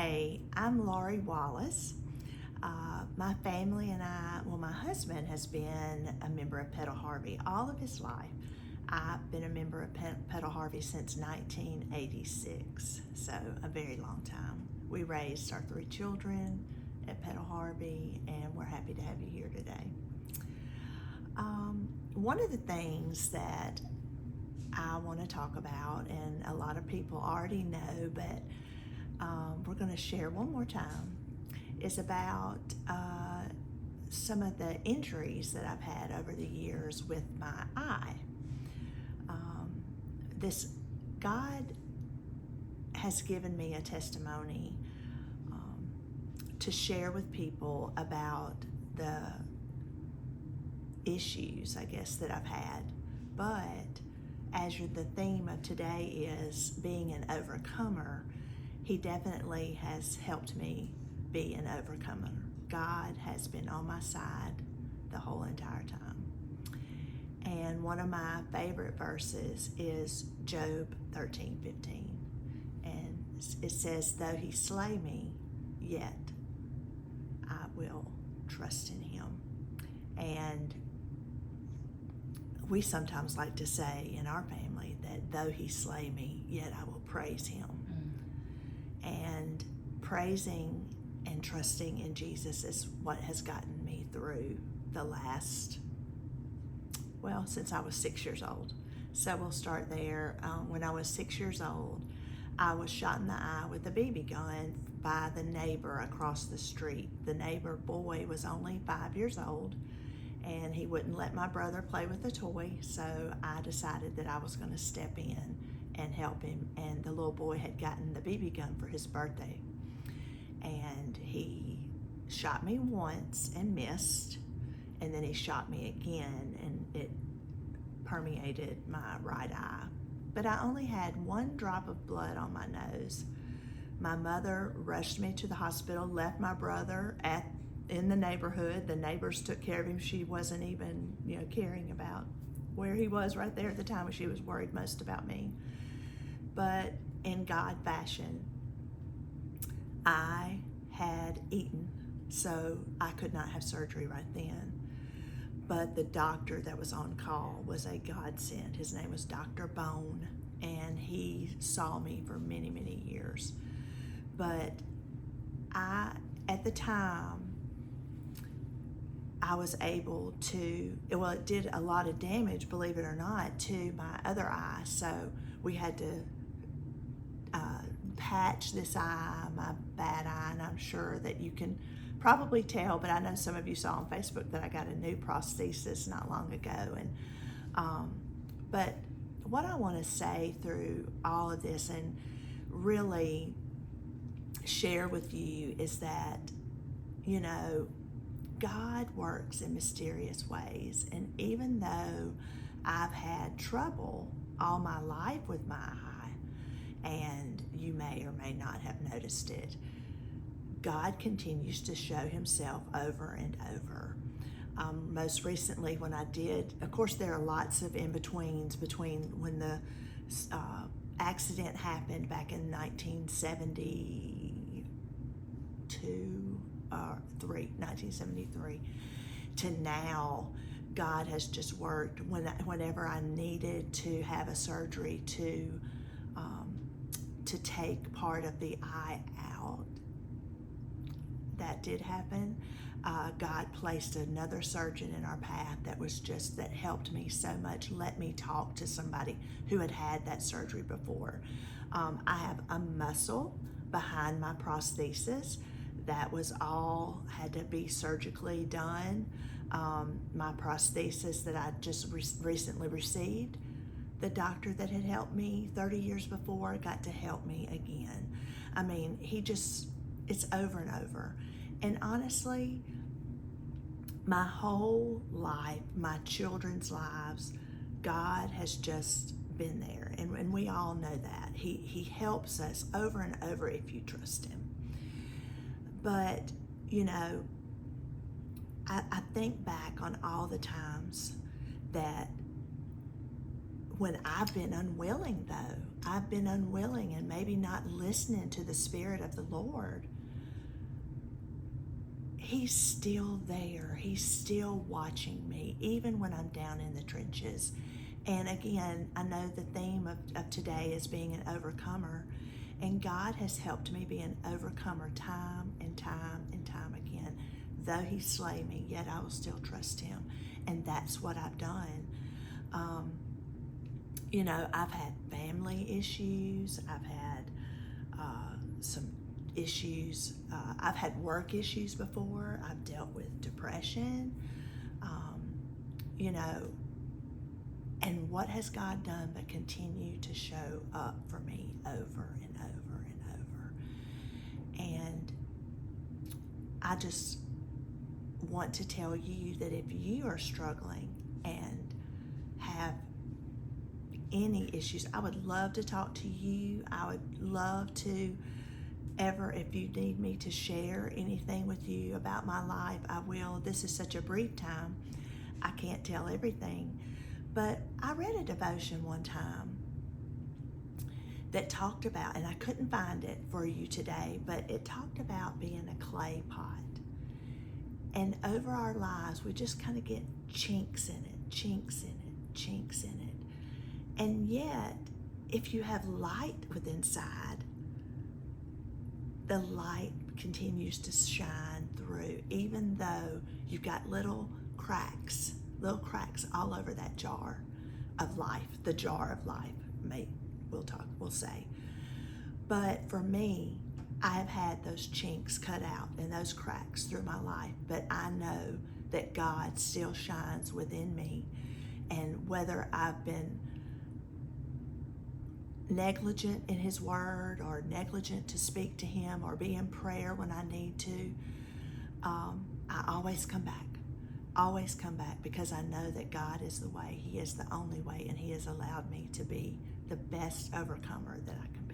Hey, I'm Lawrie Wallace. My family and my husband has been a member of Petal Harvey all of his life. I've been a member of Petal Harvey since 1986, so a very long time. We raised our 3 children at Petal Harvey, and we're happy to have you here today. One of the things that I want to talk about, and a lot of people already know, but we're going to share one more time, is about some of the injuries that I've had over the years with my eye. God has given me a testimony to share with people about the issues, I guess, that I've had. But as the theme of today is being an overcomer, He definitely has helped me be an overcomer. God has been on my side the whole entire time. And one of my favorite verses is Job 13:15. And it says, "Though he slay me, yet I will trust in him." And we sometimes like to say in our family that though he slay me, yet I will praise him. And praising and trusting in Jesus is what has gotten me through the last, since I was 6 years old. So we'll start there. When I was 6 years old, I was shot in the eye with a BB gun by the neighbor across the street. The neighbor boy was only 5 years old, and he wouldn't let my brother play with the toy, so I decided that I was going to step in and help him. And the little boy had gotten the BB gun for his birthday, and he shot me once and missed, and then he shot me again, and it permeated my right eye. But I only had 1 drop of blood on my nose. My mother rushed me to the hospital, left my brother in the neighborhood. The neighbors took care of him. She wasn't even, caring about where he was right there at the time. She was worried most about me. But in God fashion, I had eaten, so I could not have surgery right then. But the doctor that was on call was a godsend. His name was Dr. Bone, and he saw me for many, many years. But at the time, I was able to, it did a lot of damage, believe it or not, to my other eye. So we had to patch this eye, my bad eye, and I'm sure that you can probably tell, but I know some of you saw on Facebook that I got a new prosthesis not long ago. And but what I want to say through all of this and really share with you is that, God works in mysterious ways. And even though I've had trouble all my life with my eye, and you may or may not have noticed it, God continues to show himself over and over. Most recently when I did, of course there are lots of in-betweens between when the accident happened back in 1973 to now. God has just worked. Whenever I needed to have a surgery to take part of the eye out, that did happen. God placed another surgeon in our path that helped me so much. Let me talk to somebody who had that surgery before. I have a muscle behind my prosthesis that was all had to be surgically done. My prosthesis that I just recently received, the doctor that had helped me 30 years before got to help me again. I mean, it's over and over. And honestly, my whole life, my children's lives, God has just been there. And we all know that. He helps us over and over if you trust him. But, I think back on all the times that when I've been unwilling, though, I've been unwilling and maybe not listening to the Spirit of the Lord, He's still there. He's still watching me, even when I'm down in the trenches. And again, I know the theme of today is being an overcomer. And God has helped me be an overcomer time and time and time again. Though He slay me, yet I will still trust Him. And that's what I've done. I've had family issues. I've had some issues. I've had work issues before. I've dealt with depression. And what has God done but continue to show up for me over and over and over? And I just want to tell you that if you are struggling and have any issues, I would love to talk to you. I would love to if you need me to share anything with you about my life, I will. This is such a brief time. I can't tell everything. But I read a devotion one time that talked about, and I couldn't find it for you today, but it talked about being a clay pot. And over our lives, we just kind of get chinks in it, chinks in it, chinks in it. And yet, if you have light within inside, the light continues to shine through, even though you've got little cracks all over that jar of life, the jar of life, we'll say. But for me, I have had those chinks cut out and those cracks through my life, but I know that God still shines within me. And whether I've been negligent in His word or negligent to speak to Him or be in prayer when I need to, I always come back because I know that God is the way. He is the only way, and He has allowed me to be the best overcomer that I can be.